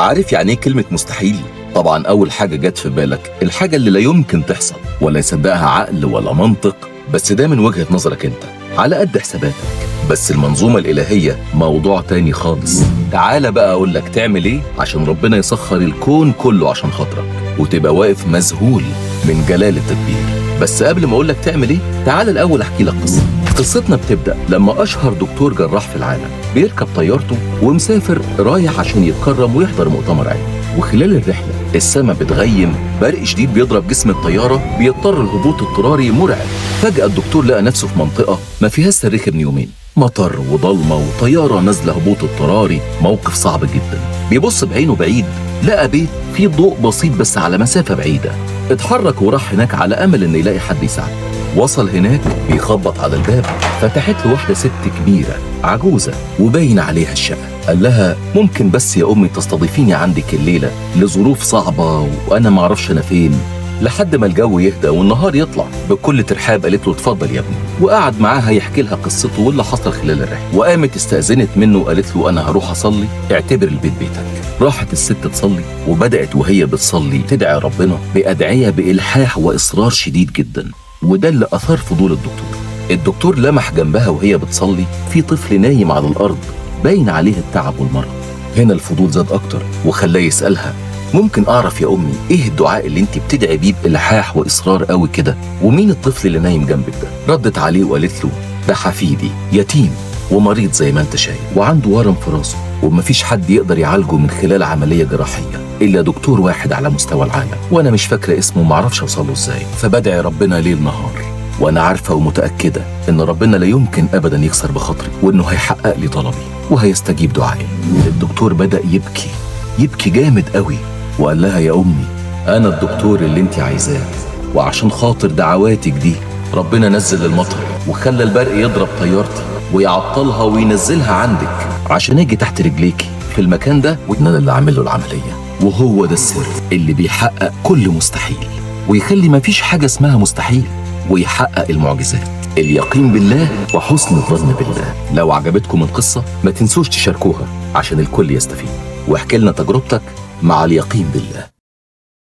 عارف يعني ايه كلمة مستحيل؟ طبعا أول حاجة جت في بالك الحاجة اللي لا يمكن تحصل ولا يصدقها عقل ولا منطق، بس ده من وجهة نظرك انت على قد حساباتك. بس المنظومة الإلهية موضوع تاني خالص. تعالى بقى أقول لك تعمل إيه عشان ربنا يسخر الكون كله عشان خاطرك وتبقى واقف مذهول من جلال التدبير. بس قبل ما أقول لك تعمل إيه، تعالى الأول أحكي لك قصة. قصتنا بتبدأ لما أشهر دكتور جراح في العالم بيركب طيارته ومسافر رايح عشان يتكرم ويحضر مؤتمر علمي، وخلال الرحلة السماء بتغيم، برق شديد بيضرب جسم الطيارة، بيضطر الهبوط اضطراري مرعب. فجأة الدكتور لقى نفسه في منطقة ما فيهاش صريخ من يومين، مطر وضلمة وطيارة نازلة هبوط اضطراري، موقف صعب جدا. بيبص بعينه بعيد لقى بيت فيه ضوء بسيط بس على مسافة بعيدة. اتحرك وراح هناك على أمل إن يلاقي حد يساعده. وصل هناك بيخبط على الباب، فتحت له واحدة ست كبيرة عجوزة وباين عليها الشقة. قال لها ممكن بس يا أمي تستضيفيني عندك الليلة لظروف صعبة وأنا معرفش أنا فين، لحد ما الجو يهدى والنهار يطلع. بكل ترحاب قالت له اتفضل يا ابني، وقعد معاها يحكي لها قصته واللي حصل خلال الرحلة. وقامت استأذنت منه وقالت له أنا هروح أصلي، اعتبر البيت بيتك. راحت الست تصلي، وبدأت وهي بتصلي تدعي ربنا بأدعية بإلحاح وإصرار شديد جدا، وده اللي أثار فضول الدكتور لمح جنبها وهي بتصلي في طفل نايم على الأرض باين عليه التعب والمرض. هنا الفضول زاد أكتر وخلاه يسألها ممكن أعرف يا أمي إيه الدعاء اللي أنت بتدعي بيه بإلحاح وإصرار قوي كده، ومين الطفل اللي نايم جنبك ده؟ ردت عليه وقالت له ده حفيدي يتيم ومريض زي ما أنت شايف، وعنده ورم في راسه ومفيش حد يقدر يعالجه من خلال عملية جراحية إلا دكتور واحد على مستوى العالم، وأنا مش فاكرة اسمه ومعرفش أوصله إزاي. فبدعي ربنا ليل نهار وأنا عارفة ومتأكدة إن ربنا لا يمكن أبدا يكسر بخاطري، وإنه هيحقق لي طلبي وهيستجيب دعائي. الدكتور بدأ يبكي جامد قوي وقال لها يا أمي أنا الدكتور اللي أنت عايزاه، وعشان خاطر دعواتك دي ربنا نزل المطر وخلى البرق يضرب طيارتي ويعطلها وينزلها عندك عشان اجي تحت رجليكي في المكان ده، وإن أنا اللي عامل له العملية. وهو ده السر اللي بيحقق كل مستحيل ويخلي مفيش حاجة اسمها مستحيل، ويحقق المعجزات. اليقين بالله وحسن الظن بالله. لو عجبتكم القصة ما تنسوش تشاركوها عشان الكل يستفيد، واحكي لنا تجربتك مع اليقين بالله.